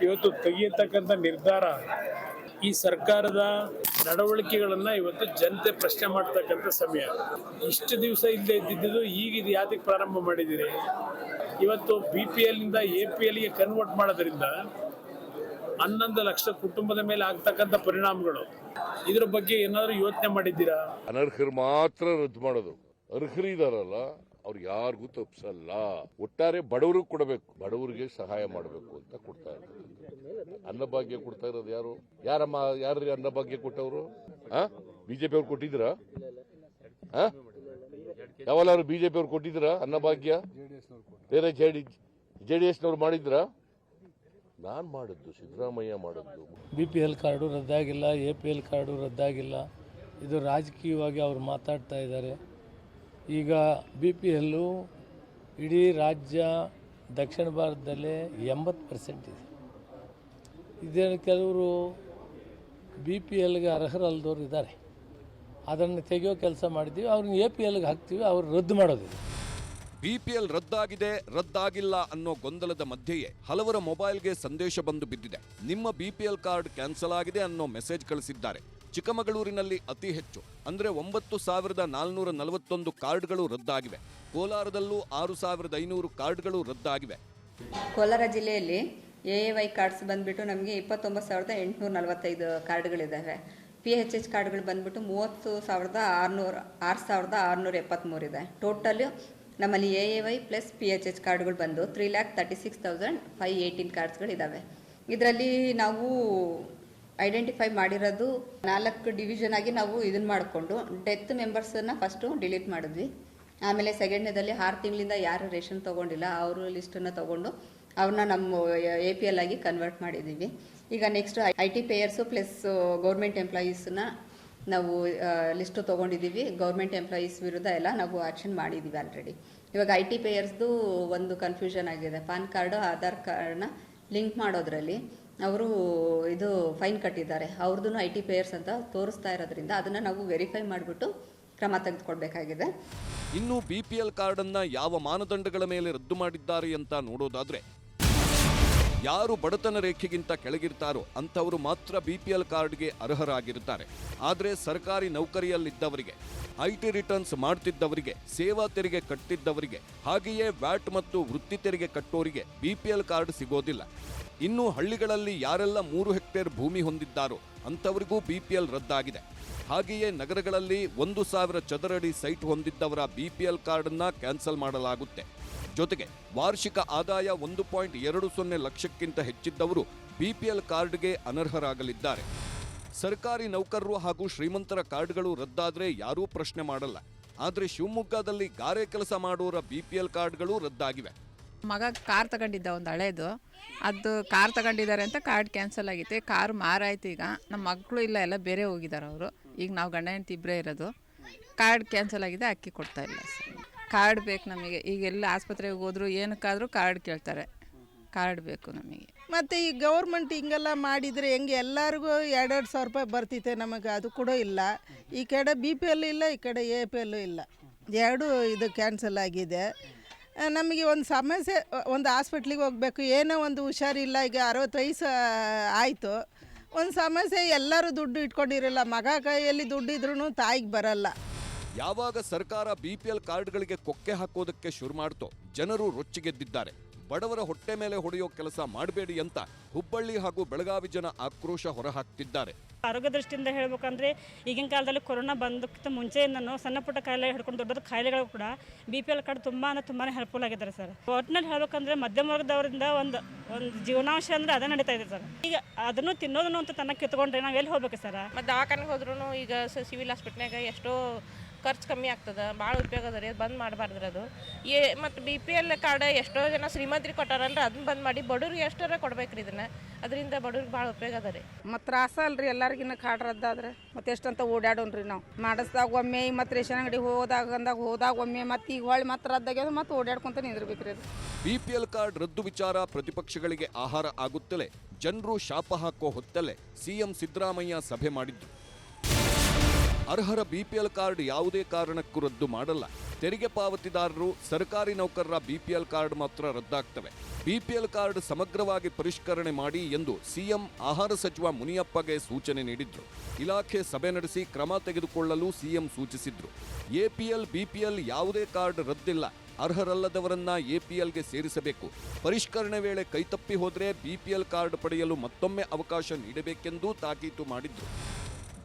ಇವತ್ತು ತೆಗೆಯತಕ್ಕಂಥ ನಿರ್ಧಾರ, ಈ ಸರ್ಕಾರದ ನಡವಳಿಕೆಗಳನ್ನು ಇವತ್ತು ಜನತೆ ಪ್ರಶ್ನೆ ಮಾಡ್ತಕ್ಕಂಥ ಸಮಯ. ಇಷ್ಟು ದಿವಸ ಇಲ್ಲದೆ ಇದ್ದಿದ್ದು ಈಗ ಇದು ಯಾತಕ್ಕೆ ಪ್ರಾರಂಭ ಮಾಡಿದ್ದೀರಿ? ಇವತ್ತು BPL ಇಂದ APLಗೆ ಕನ್ವರ್ಟ್ ಮಾಡೋದ್ರಿಂದ 11 ಲಕ್ಷ ಕುಟುಂಬದ ಮೇಲೆ ಆಗ್ತಕ್ಕಂಥ ಪರಿಣಾಮಗಳು, ಇದ್ರ ಬಗ್ಗೆ ಏನಾದರೂ ಯೋಚನೆ ಮಾಡಿದ್ದೀರಾ? ಅನರ್ಹರು ಮಾತ್ರ ರದ್ದು ಮಾಡೋದು. ಅರ್ಹರಿದಾರಲ್ಲ ಅವ್ರು ಯಾರಿಗೂ ತಪ್ಪಿಸಲ್ಲ. ಒಟ್ಟಾರೆ ಬಡವರಿಗೆ ಕೊಡಬೇಕು, ಬಡವರಿಗೆ ಸಹಾಯ ಮಾಡಬೇಕು ಅಂತ ಕೊಡ್ತಾ ಇರ್ತಾರೆ. ಅನ್ನಭಾಗ್ಯ ಕೊಡ್ತಾ ಇರೋದು ಯಾರು? ಯಾರು ಅನ್ನಭಾಗ್ಯ ಕೊಟ್ಟವರು? BJP ಅವ್ರು ಕೊಟ್ಟಿದ್ರ? ಯಾವಲ್ಲಾರು BJP ಅವ್ರು ಕೊಟ್ಟಿದ್ರ ಅನ್ನಭಾಗ್ಯ? ಬೇರೆ JDS ಮಾಡಿದ್ರ? ನಾನ್ ಮಾಡಿದ್ದು, ಸಿದ್ದರಾಮಯ್ಯ ಮಾಡಿದ್ದು. BPL ಕಾರ್ಡು ರದ್ದಾಗಿಲ್ಲ, APL ಕಾರ್ಡು ರದ್ದಾಗಿಲ್ಲ. ಇದು ರಾಜಕೀಯವಾಗಿ ಅವರು ಮಾತಾಡ್ತಾ ಇದ್ದಾರೆ. ಈಗ BPL ಇಡೀ ರಾಜ್ಯ ದಕ್ಷಿಣ ಭಾರತದಲ್ಲೇ 80% ಇದೆ. ಇದೇನು ಕೆಲವರು BPLಗೆ ಅರ್ಹರಲ್ದವ್ರು ಇದ್ದಾರೆ, ಅದನ್ನು ತೆಗೆಯೋ ಕೆಲಸ ಮಾಡಿದ್ದೀವಿ. ಅವ್ರನ್ನ APLಗೆ ಹಾಕ್ತೀವಿ, ಅವ್ರು ರದ್ದು ಮಾಡೋದಿದೆ. BPL ರದ್ದಾಗಿದೆ, ರದ್ದಾಗಿಲ್ಲ ಅನ್ನೋ ಗೊಂದಲದ ಮಧ್ಯೆಯೇ ಹಲವರ ಮೊಬೈಲ್ಗೆ ಸಂದೇಶ ಬಂದು ಬಿದ್ದಿದೆ. ನಿಮ್ಮ BPL ಕಾರ್ಡ್ ಕ್ಯಾನ್ಸಲ್ ಆಗಿದೆ ಅನ್ನೋ ಮೆಸೇಜ್ ಕಳಿಸಿದ್ದಾರೆ. ಚಿಕ್ಕಮಗಳೂರಿನಲ್ಲಿ ಅತಿ ಹೆಚ್ಚು ಅಂದರೆ 9441 ಕಾರ್ಡ್ಗಳು ರದ್ದಾಗಿವೆ. ಕೋಲಾರದಲ್ಲೂ 6500 ಕಾರ್ಡ್ಗಳು ರದ್ದಾಗಿವೆ. ಕೋಲಾರ ಜಿಲ್ಲೆಯಲ್ಲಿ AAY ಕಾರ್ಡ್ಸ್ ಬಂದ್ಬಿಟ್ಟು ನಮಗೆ 29,845 ಕಾರ್ಡ್ಗಳಿದ್ದಾವೆ. PHH ಕಾರ್ಡ್ಗಳು ಬಂದ್ಬಿಟ್ಟು 30,673 ಇದೆ. ಟೋಟಲ್ ನಮ್ಮಲ್ಲಿ AAY ಪ್ಲಸ್ PHH ಕಾರ್ಡ್ಗಳು ಬಂದು 3,36,518 ಕಾರ್ಡ್ಸ್ಗಳಿದ್ದಾವೆ. ಇದರಲ್ಲಿ ನಾವು ಐಡೆಂಟಿಫೈ ಮಾಡಿರೋದು 4 ಡಿವಿಷನ್ ಆಗಿ ನಾವು ಇದನ್ನು ಮಾಡಿಕೊಂಡು ಡೆತ್ ಮೆಂಬರ್ಸನ್ನು ಫಸ್ಟು ಡಿಲೀಟ್ ಮಾಡಿದ್ವಿ. ಆಮೇಲೆ ಸೆಕೆಂಡ್ನೇದಲ್ಲಿ 6 ತಿಂಗಳಿಂದ ಯಾರು ರೇಷನ್ ತೊಗೊಂಡಿಲ್ಲ ಅವರು ಲಿಸ್ಟನ್ನು ತೊಗೊಂಡು ಅವ್ರನ್ನ ನಮ್ಮ APL ಆಗಿ ಕನ್ವರ್ಟ್ ಮಾಡಿದ್ದೀವಿ. ಈಗ next IT payers plus government ಎಂಪ್ಲಾಯೀಸನ್ನ ನಾವು ಲಿಸ್ಟು ತೊಗೊಂಡಿದ್ದೀವಿ. ಗೌರ್ಮೆಂಟ್ ಎಂಪ್ಲಾಯೀಸ್ ವಿರುದ್ಧ ಎಲ್ಲ ನಾವು ಆ್ಯಕ್ಷನ್ ಮಾಡಿದ್ದೀವಿ ಆಲ್ರೆಡಿ. ಇವಾಗ IT ಪೇಯರ್ಸ್ದು ಒಂದು ಕನ್ಫ್ಯೂಷನ್ ಆಗಿದೆ. ಪಾನ್ ಕಾರ್ಡು ಆಧಾರ್ ಕಾರ್ಡ್ನ ಲಿಂಕ್ ಮಾಡೋದ್ರಲ್ಲಿ ಅವರು ಇದು ಫೈನ್ ಕಟ್ಟಿದ್ದಾರೆ. ಅವ್ರದ್ದು IT ಪೇಯರ್ಸ್ ಅಂತ ತೋರಿಸ್ತಾ ಇರೋದ್ರಿಂದ ಅದನ್ನು ನಾವು ವೆರಿಫೈ ಮಾಡಿಬಿಟ್ಟು ಕ್ರಮ ತೆಗೆದುಕೊಳ್ಬೇಕಾಗಿದೆ. ಇನ್ನು BPL ಕಾರ್ಡನ್ನ ಯಾವ ಮಾನದಂಡಗಳ ಮೇಲೆ ರದ್ದು ಮಾಡಿದ್ದಾರೆ ಅಂತ ನೋಡೋದಾದ್ರೆ, ಯಾರು ಬಡತನ ರೇಖೆಗಿಂತ ಕೆಳಗಿರ್ತಾರೋ ಅಂಥವರು ಮಾತ್ರ BPL ಕಾರ್ಡ್ಗೆ ಅರ್ಹರಾಗಿರ್ತಾರೆ. ಆದರೆ ಸರ್ಕಾರಿ ನೌಕರಿಯಲ್ಲಿದ್ದವರಿಗೆ, IT ರಿಟರ್ನ್ಸ್ ಮಾಡ್ತಿದ್ದವರಿಗೆ, ಸೇವಾ ತೆರಿಗೆ ಕಟ್ಟಿದ್ದವರಿಗೆ, ಹಾಗೆಯೇ ವ್ಯಾಟ್ ಮತ್ತು ವೃತ್ತಿ ತೆರಿಗೆ ಕಟ್ಟೋರಿಗೆ BPL ಕಾರ್ಡ್ ಸಿಗೋದಿಲ್ಲ. ಇನ್ನು ಹಳ್ಳಿಗಳಲ್ಲಿ ಯಾರೆಲ್ಲ 3 ಹೆಕ್ಟೇರ್ ಭೂಮಿ ಹೊಂದಿದ್ದಾರೋ ಅಂಥವರಿಗೂ BPL ರದ್ದಾಗಿದೆ. ಹಾಗೆಯೇ ನಗರಗಳಲ್ಲಿ 1,000 ಚದರಡಿ ಸೈಟ್ ಹೊಂದಿದ್ದವರ BPL ಕಾರ್ಡನ್ನ ಕ್ಯಾನ್ಸಲ್ ಮಾಡಲಾಗುತ್ತೆ. ಜೊತೆಗೆ ವಾರ್ಷಿಕ ಆದಾಯ 1.20 ಲಕ್ಷಕ್ಕಿಂತ ಹೆಚ್ಚಿದ್ದವರು BPL ಕಾರ್ಡ್ಗೆ ಅನರ್ಹರಾಗಲಿದ್ದಾರೆ. ಸರ್ಕಾರಿ ನೌಕರರು ಹಾಗೂ ಶ್ರೀಮಂತರ ಕಾರ್ಡ್ಗಳು ರದ್ದಾದ್ರೆ ಯಾರೂ ಪ್ರಶ್ನೆ ಮಾಡಲ್ಲ. ಆದರೆ ಶಿವಮೊಗ್ಗದಲ್ಲಿ ಗಾರೆ ಕೆಲಸ ಮಾಡೋರ BPL ಕಾರ್ಡ್ಗಳು ರದ್ದಾಗಿವೆ. ಮಗ ಕಾರ್ ತಗೊಂಡಿದ್ದ ಒಂದು ಹಳೇದು, ಅದು ಕಾರ್ ತಗೊಂಡಿದ್ದಾರೆ ಅಂತ ಕಾರ್ಡ್ ಕ್ಯಾನ್ಸಲ್ ಆಗೈತೆ. ಕಾರ್ ಮಾರಾಯ್ತು. ಈಗ ನಮ್ಮ ಮಕ್ಕಳು ಇಲ್ಲ, ಎಲ್ಲ ಬೇರೆ ಹೋಗಿದ್ದಾರೆ ಅವರು. ಈಗ ನಾವು ಗಂಡ ಹೆಂಡತಿ ಇಬ್ಬರೇ ಇರೋದು. ಕಾರ್ಡ್ ಕ್ಯಾನ್ಸಲ್ ಆಗಿದೆ, ಅಕ್ಕಿ ಕೊಡ್ತಾ ಇಲ್ಲ ಸರ್. ಕಾರ್ಡ್ ಬೇಕು ನಮಗೆ. ಈಗ ಎಲ್ಲ ಆಸ್ಪತ್ರೆಗೆ ಹೋದ್ರು ಏನಕ್ಕಾದರೂ ಕಾರ್ಡ್ ಕೇಳ್ತಾರೆ. ಕಾರ್ಡ್ ಬೇಕು ನಮಗೆ. ಮತ್ತು ಈ ಗೌರ್ಮೆಂಟ್ ಹಿಂಗೆಲ್ಲ ಮಾಡಿದರೆ ಹೆಂಗೆ ಎಲ್ಲರಿಗೂ 2,000 ರೂಪಾಯಿ ಬರ್ತಿತ್ತೆ, ನಮಗೆ ಅದು ಕೂಡ ಇಲ್ಲ. ಈ ಕಡೆ BPL ಇಲ್ಲ, ಈ ಕಡೆ APL ಇಲ್ಲ, ಎರಡೂ ಇದು ಕ್ಯಾನ್ಸಲ್ ಆಗಿದೆ. ನಮಗೆ ಒಂದು ಸಮಸ್ಯೆ, ಒಂದು ಹಾಸ್ಪಿಟ್ಲಿಗೆ ಹೋಗಬೇಕು, ಏನೋ ಒಂದು ಹುಷಾರಿಲ್ಲ, ಈಗ 60 ವಯಸ್ಸು ಆಯಿತು, ಒಂದು ಸಮಸ್ಯೆ, ಎಲ್ಲರೂ ದುಡ್ಡು ಇಟ್ಕೊಂಡಿರಲ್ಲ. ಮಗ ಕೈಯಲ್ಲಿ ದುಡ್ಡಿದ್ರೂ ತಾಯಿಗೆ ಬರಲ್ಲ. ಯಾವಾಗ ಸರ್ಕಾರ BPL ಕಾರ್ಡ್ಗಳಿಗೆ ಕೊಕ್ಕೆ ಹಾಕೋದಕ್ಕೆ ಶುರು ಮಾಡ್ತೋ ಜನರು ರೊಚ್ಚಿಗೆದ್ದಿದ್ದಾರೆ. ಬಡವರ ಹೊಟ್ಟೆ ಮೇಲೆ ಹೊಡೆಯೋ ಕೆಲಸ ಮಾಡಬೇಡಿ ಅಂತ ಹುಬ್ಬಳ್ಳಿ ಹಾಗೂ ಬೆಳಗಾವಿ ಜನ ಆಕ್ರೋಶ ಹೊರಹಾಕ್ತಿದ್ದಾರೆ. ಆರೋಗ್ಯ ದೃಷ್ಟಿಯಿಂದ ಹೇಳ್ಬೇಕಂದ್ರೆ ಈಗಿನ ಕಾಲದಲ್ಲಿ ಕೊರೋನಾ ಬಂದಕ್ಕಿಂತ ಮುಂಚೆಯಿಂದನೂ ಸಣ್ಣ ಪುಟ್ಟ ಕಾಯಿಲೆ ಹಿಡ್ಕೊಂಡು ದೊಡ್ಡ ದೊಡ್ಡ ಕಾಯಿಲೆಗಳು ಕೂಡ BPL ಕಾರ್ಡ್ ತುಂಬಾ ಹೆಲ್ಪ್ಫುಲ್ ಆಗಿದ್ದಾರೆ ಸರ್. ಒಟ್ಟಿನಲ್ಲಿ ಹೇಳ್ಬೇಕಂದ್ರೆ ಮಧ್ಯಮ ವರ್ಗದವರಿಂದ ಒಂದು ಜೀವನಾಂಶ ಅಂದರೆ ಅದೇ ನಡೀತಾ ಇದೆ ಸರ್. ಈಗ ಅದನ್ನು ತಿನ್ನೋದನ್ನು ಅಂತ ತನಕ ಕಿತ್ಕೊಂಡ್ರೆ ನಾವು ಎಲ್ಲಿ ಹೋಗ್ಬೇಕು ಸರ್? ಮತ್ತು ದವಾಖಾನೆಗೆ ಹೋದ್ರೂ ಈಗ ಸಿವಿಲ್ ಹಾಸ್ಪಿಟ್ಲ್ನಾಗ ಎಷ್ಟೋ ಖರ್ಚು ಕಮ್ಮಿ ಆಗ್ತದೆ, ಭಾಳ ಉಪಯೋಗ ಅದ ರೀ. ಅದು ಬಂದ್ ಮಾಡಬಾರ್ದ್ರಿ. ಅದು ಮತ್ತು BPL ಕಾರ್ಡ್ ಎಷ್ಟೋ ಜನ ಶ್ರೀಮಂತರಿಗೆ ಕೊಟ್ಟಾರಲ್ರಿ, ಅದನ್ನ ಬಂದ್ ಮಾಡಿ ಬಡವ್ರಿಗೆ ಎಷ್ಟಾರ ಕೊಡ್ಬೇಕ್ರಿ. ಇದನ್ನ ಅದರಿಂದ ಬಡವ್ರಿಗೆ ಭಾಳ ಉಪಯೋಗ ಅದ ರೀ. ಮತ್ತು ತ್ರಾಸ ಅಲ್ರಿ ಎಲ್ಲರಿಗಿನ್ನ ಕಾರ್ಡ್ ರದ್ದಾದ್ರೆ. ಮತ್ತು ಎಷ್ಟಂತ ಓಡಾಡೋನ್ರಿ ನಾವು. ಮಾಡಿಸ್ದಾಗ ಒಮ್ಮೆ, ಮತ್ತು ರೇಷನ್ ಅಂಗಡಿ ಹೋದಾಗ ಒಮ್ಮೆ, ಮತ್ತು ಈಗ ಹೊಳ್ಳಿ ಮತ್ತೆ ರದ್ದಾಗ್ಯದ, ಮತ್ತು ಓಡಾಡ್ಕೊಂತ ನಿಂದಿರ್ಬೇಕ್ರಿ ಅದು. BPL ಕಾರ್ಡ್ ರದ್ದು ವಿಚಾರ ಪ್ರತಿಪಕ್ಷಗಳಿಗೆ ಆಹಾರ ಆಗುತ್ತಲೇ ಜನರು ಶಾಪ ಹಾಕೋ ಹೊತ್ತಲ್ಲೇ CM ಸಿದ್ದರಾಮಯ್ಯ ಸಭೆ ಮಾಡಿದ್ರು. ಅರ್ಹರ BPL ಕಾರ್ಡ್ ಯಾವುದೇ ಕಾರಣಕ್ಕೂ ರದ್ದು ಮಾಡಲ್ಲ. ತೆರಿಗೆ ಪಾವತಿದಾರರು, ಸರ್ಕಾರಿ ನೌಕರರ BPL ಕಾರ್ಡ್ ಮಾತ್ರ ರದ್ದಾಗ್ತವೆ. BPL ಕಾರ್ಡ್ ಸಮಗ್ರವಾಗಿ ಪರಿಷ್ಕರಣೆ ಮಾಡಿ ಎಂದು CM ಆಹಾರ ಸಚಿವ ಮುನಿಯಪ್ಪಗೆ ಸೂಚನೆ ನೀಡಿದ್ರು. ಇಲಾಖೆ ಸಭೆ ನಡೆಸಿ ಕ್ರಮ ತೆಗೆದುಕೊಳ್ಳಲು CM ಸೂಚಿಸಿದ್ರು. APL BPL ಯಾವುದೇ ಕಾರ್ಡ್ ರದ್ದಿಲ್ಲ. ಅರ್ಹರಲ್ಲದವರನ್ನ APLಗೆ ಸೇರಿಸಬೇಕು. ಪರಿಷ್ಕರಣೆ ವೇಳೆ ಕೈತಪ್ಪಿ ಹೋದ್ರೆ BPL ಕಾರ್ಡ್ ಪಡೆಯಲು ಮತ್ತೊಮ್ಮೆ ಅವಕಾಶ ನೀಡಬೇಕೆಂದು ತಾಕೀತು ಮಾಡಿದ್ರು.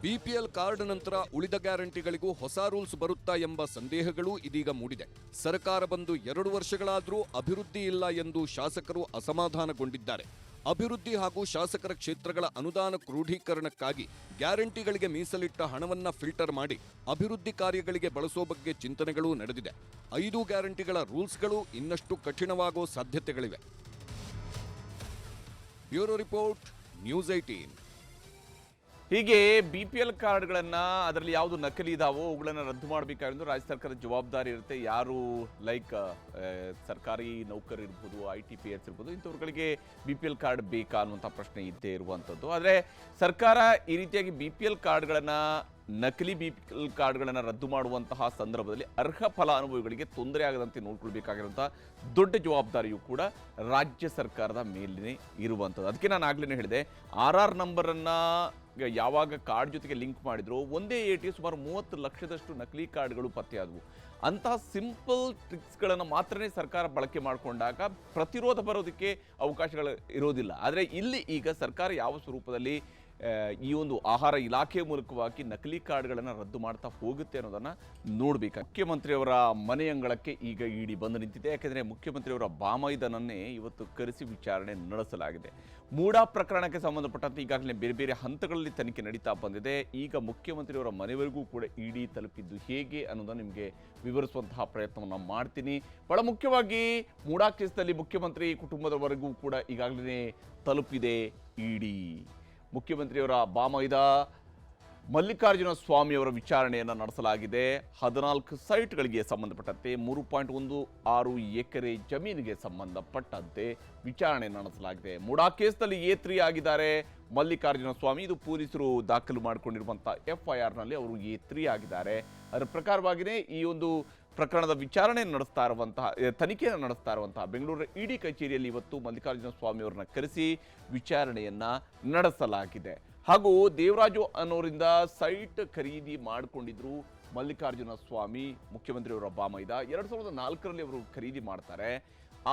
BPL ಕಾರ್ಡ್ ನಂತರ ಉಳಿದ ಗ್ಯಾರಂಟಿಗಳಿಗೂ ಹೊಸ ರೂಲ್ಸ್ ಬರುತ್ತಾ ಎಂಬ ಸಂದೇಹಗಳು ಇದೀಗ ಮೂಡಿದೆ. ಸರ್ಕಾರ ಬಂದು 2 ವರ್ಷಗಳಾದರೂ ಅಭಿವೃದ್ಧಿ ಇಲ್ಲ ಎಂದು ಶಾಸಕರು ಅಸಮಾಧಾನಗೊಂಡಿದ್ದಾರೆ. ಅಭಿವೃದ್ಧಿ ಹಾಗೂ ಶಾಸಕರ ಕ್ಷೇತ್ರಗಳ ಅನುದಾನ ಕ್ರೋಢೀಕರಣಕ್ಕಾಗಿ ಗ್ಯಾರಂಟಿಗಳಿಗೆ ಮೀಸಲಿಟ್ಟ ಹಣವನ್ನ ಫಿಲ್ಟರ್ ಮಾಡಿ ಅಭಿವೃದ್ಧಿ ಕಾರ್ಯಗಳಿಗೆ ಬಳಸೋ ಬಗ್ಗೆ ಚಿಂತನೆಗಳು ನಡೆದಿದೆ. 5 ಗ್ಯಾರಂಟಿಗಳ ರೂಲ್ಸ್ಗಳು ಇನ್ನಷ್ಟು ಕಠಿಣವಾಗೋ ಸಾಧ್ಯತೆಗಳಿವೆ. Bureau report, news 18. ಹೀಗೆ BPL ಕಾರ್ಡ್ಗಳನ್ನು ಅದರಲ್ಲಿ ಯಾವುದು ನಕಲಿ ಇದಾವೋ ಅವುಗಳನ್ನು ರದ್ದು ಮಾಡಬೇಕಾಗಿದ್ದು ರಾಜ್ಯ ಸರ್ಕಾರದ ಜವಾಬ್ದಾರಿ ಇರುತ್ತೆ. ಯಾರು ಲೈಕ್ ಸರ್ಕಾರಿ ನೌಕರರು ಇರ್ಬೋದು, IT PS ಇರ್ಬೋದು, ಇಂಥವ್ರುಗಳಿಗೆ BPL ಕಾರ್ಡ್ ಬೇಕಾ ಅನ್ನುವಂಥ ಪ್ರಶ್ನೆ ಇದ್ದೇ ಇರುವಂಥದ್ದು. ಆದರೆ ಸರ್ಕಾರ ಈ ರೀತಿಯಾಗಿ BPL ಕಾರ್ಡ್ಗಳನ್ನು, ನಕಲಿ BPL ಕಾರ್ಡ್ಗಳನ್ನು ರದ್ದು ಮಾಡುವಂತಹ ಸಂದರ್ಭದಲ್ಲಿ ಅರ್ಹ ಫಲಾನುಭವಿಗಳಿಗೆ ತೊಂದರೆ ಆಗದಂತೆ ನೋಡ್ಕೊಳ್ಬೇಕಾಗಿರುವಂಥ ದೊಡ್ಡ ಜವಾಬ್ದಾರಿಯೂ ಕೂಡ ರಾಜ್ಯ ಸರ್ಕಾರದ ಮೇಲೇ ಇರುವಂಥದ್ದು. ಅದಕ್ಕೆ ನಾನು ಆಗ್ಲೇ ಹೇಳಿದೆ, RR ನಂಬರನ್ನು ಯಾವಾಗ ಕಾರ್ಡ್ ಜೊತೆಗೆ ಲಿಂಕ್ ಮಾಡಿದ್ರು ಒಂದೇ AT ಸುಮಾರು 30 ಲಕ್ಷದಷ್ಟು ನಕಲಿ ಕಾರ್ಡ್ಗಳು ಪತ್ತೆಯಾದವು. ಅಂತಹ ಸಿಂಪಲ್ ಟ್ರಿಕ್ಸ್ಗಳನ್ನು ಮಾತ್ರನೇ ಸರ್ಕಾರ ಬಳಕೆ ಮಾಡಿಕೊಂಡಾಗ ಪ್ರತಿರೋಧ ಬರೋದಕ್ಕೆ ಅವಕಾಶಗಳು ಇರೋದಿಲ್ಲ. ಆದರೆ ಇಲ್ಲಿ ಈಗ ಸರ್ಕಾರ ಯಾವ ಸ್ವರೂಪದಲ್ಲಿ ಈ ಒಂದು ಆಹಾರ ಇಲಾಖೆ ಮೂಲಕವಾಗಿ ನಕಲಿ ಕಾರ್ಡ್ಗಳನ್ನು ರದ್ದು ಮಾಡ್ತಾ ಹೋಗುತ್ತೆ ಅನ್ನೋದನ್ನು ನೋಡಬೇಕು. ಮುಖ್ಯಮಂತ್ರಿಯವರ ಮನೆ ಅಂಗಳಕ್ಕೆ ಈಗ ಇಡಿ ಬಂದು ನಿಂತಿದೆ. ಯಾಕೆಂದರೆ ಮುಖ್ಯಮಂತ್ರಿಯವರ ಬಾಮೈದನನ್ನೇ ಇವತ್ತು ಕರೆಸಿ ವಿಚಾರಣೆ ನಡೆಸಲಾಗಿದೆ. ಮೂಡಾ ಪ್ರಕರಣಕ್ಕೆ ಸಂಬಂಧಪಟ್ಟಂತೆ ಈಗಾಗಲೇ ಬೇರೆ ಬೇರೆ ಹಂತಗಳಲ್ಲಿ ತನಿಖೆ ನಡೀತಾ ಬಂದಿದೆ. ಈಗ ಮುಖ್ಯಮಂತ್ರಿಯವರ ಮನೆವರೆಗೂ ಕೂಡ ಇಡಿ ತಲುಪಿದ್ದು ಹೇಗೆ ಅನ್ನೋದನ್ನು ನಿಮಗೆ ವಿವರಿಸುವಂತಹ ಪ್ರಯತ್ನವನ್ನು ಮಾಡ್ತೀನಿ. ಬಹಳ ಮುಖ್ಯವಾಗಿ ಮೂಡಾ ಕೇಸ್ನಲ್ಲಿ ಮುಖ್ಯಮಂತ್ರಿ ಕುಟುಂಬದವರೆಗೂ ಕೂಡ ಈಗಾಗಲೇ ತಲುಪಿದೆ ಇಡಿ. ಮುಖ್ಯಮಂತ್ರಿಯವರ ಬಾಮೈದ ಮಲ್ಲಿಕಾರ್ಜುನ ಸ್ವಾಮಿಯವರ ವಿಚಾರಣೆಯನ್ನು ನಡೆಸಲಾಗಿದೆ. 14 ಸೈಟ್ಗಳಿಗೆ ಸಂಬಂಧಪಟ್ಟಂತೆ 3.16 ಎಕರೆ ಜಮೀನಿಗೆ ಸಂಬಂಧಪಟ್ಟಂತೆ ವಿಚಾರಣೆ ನಡೆಸಲಾಗಿದೆ. ಮುಡಾ ಕೇಸ್ನಲ್ಲಿ A3 ಆಗಿದ್ದಾರೆ ಮಲ್ಲಿಕಾರ್ಜುನ ಸ್ವಾಮಿ. ಇದು ಪೊಲೀಸರು ದಾಖಲು ಮಾಡಿಕೊಂಡಿರುವಂಥ FIRನಲ್ಲಿ ಅವರು A3 ಆಗಿದ್ದಾರೆ. ಅದರ ಪ್ರಕಾರವಾಗಿಯೇ ಈ ಒಂದು ಪ್ರಕರಣದ ವಿಚಾರಣೆ ನಡೆಸ್ತಾ ಇರುವಂತಹ ತನಿಖೆಯನ್ನು ನಡೆಸ್ತಾ ಇರುವಂತಹ ಬೆಂಗಳೂರು ಇಡಿ ಕಚೇರಿಯಲ್ಲಿ ಇವತ್ತು ಮಲ್ಲಿಕಾರ್ಜುನ ಸ್ವಾಮಿ ಅವರನ್ನ ಕರೆಸಿ ವಿಚಾರಣೆಯನ್ನ ನಡೆಸಲಾಗಿದೆ. ಹಾಗೂ ದೇವರಾಜು ಅನ್ನೋರಿಂದ ಸೈಟ್ ಖರೀದಿ ಮಾಡಿಕೊಂಡಿದ್ರು ಮಲ್ಲಿಕಾರ್ಜುನ ಸ್ವಾಮಿ. ಮುಖ್ಯಮಂತ್ರಿಯವರ ಬಾಮೈದ 2004ರಲ್ಲಿ ಅವರು ಖರೀದಿ ಮಾಡ್ತಾರೆ.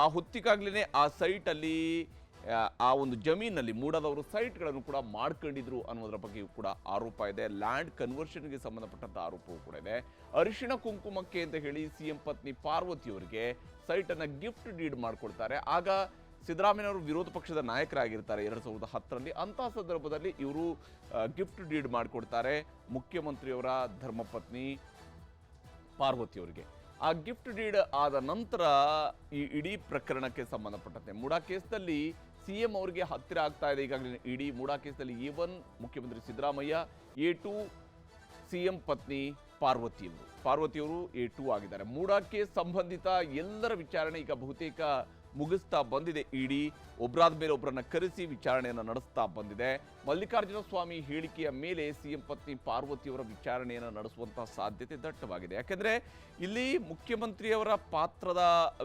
ಆ ಹೊತ್ತಿಗಾಗ್ಲೇ ಆ ಸೈಟಲ್ಲಿ ಆ ಒಂದು ಜಮೀನಲ್ಲಿ ಮೂಡದವರು ಸೈಟ್ಗಳನ್ನು ಕೂಡ ಮಾಡ್ಕೊಂಡಿದ್ರು ಅನ್ನೋದ್ರ ಬಗ್ಗೆಯೂ ಕೂಡ ಆರೋಪ ಇದೆ. ಲ್ಯಾಂಡ್ ಕನ್ವರ್ಷನ್ಗೆ ಸಂಬಂಧಪಟ್ಟಂತ ಆರೋಪವೂ ಕೂಡ ಇದೆ. ಅರಿಶಿಣ ಕುಂಕುಮಕ್ಕೆ ಅಂತ ಹೇಳಿ CM ಪತ್ನಿ ಪಾರ್ವತಿಯವರಿಗೆ ಸೈಟನ್ನು ಗಿಫ್ಟ್ ಡೀಡ್ ಮಾಡಿಕೊಡ್ತಾರೆ. ಆಗ ಸಿದ್ದರಾಮಯ್ಯನವರು ವಿರೋಧ ಪಕ್ಷದ ನಾಯಕರಾಗಿರ್ತಾರೆ 2010ರಲ್ಲಿ. ಅಂತಹ ಸಂದರ್ಭದಲ್ಲಿ ಇವರು ಗಿಫ್ಟ್ ಡೀಡ್ ಮಾಡಿಕೊಡ್ತಾರೆ ಮುಖ್ಯಮಂತ್ರಿಯವರ ಧರ್ಮಪತ್ನಿ ಪಾರ್ವತಿಯವರಿಗೆ. ಆ ಗಿಫ್ಟ್ ಡೀಡ್ ಆದ ನಂತರ ಈ ಇಡೀ ಪ್ರಕರಣಕ್ಕೆ ಸಂಬಂಧಪಟ್ಟಂತೆ ಮೂಡಾ ಕೇಸ್ನಲ್ಲಿ CM ಅವರಿಗೆ ಹತ್ತಿರ ಆಗ್ತಾ ಇದೆ. ಈಗಾಗಲೇ ಇಡೀ ಮೂಡಾ ಕೇಸ್ನಲ್ಲಿ A1 ಮುಖ್ಯಮಂತ್ರಿ ಸಿದ್ದರಾಮಯ್ಯ, A2 CM ಪತ್ನಿ ಪಾರ್ವತಿಯವರು A2 ಆಗಿದ್ದಾರೆ. ಮೂಡಾಕ್ಕೆ ಸಂಬಂಧಿತ ಎಲ್ಲರ ವಿಚಾರಣೆ ಈಗ ಬಹುತೇಕ ಮುಗಿಸ್ತಾ ಬಂದಿದೆ. ಇಡಿ ಒಬ್ಬರಾದ ಮೇಲೆ ಒಬ್ಬರನ್ನ ಕರೆಸಿ ವಿಚಾರಣೆಯನ್ನು ನಡೆಸ್ತಾ ಬಂದಿದೆ. ಮಲ್ಲಿಕಾರ್ಜುನ ಸ್ವಾಮಿ ಹೇಳಿಕೆಯ ಮೇಲೆ CM ಪತ್ನಿ ಪಾರ್ವತಿಯವರ ವಿಚಾರಣೆಯನ್ನು ನಡೆಸುವಂತಹ ಸಾಧ್ಯತೆ ದಟ್ಟವಾಗಿದೆ. ಯಾಕೆಂದ್ರೆ ಇಲ್ಲಿ ಮುಖ್ಯಮಂತ್ರಿಯವರ ಪಾತ್ರದ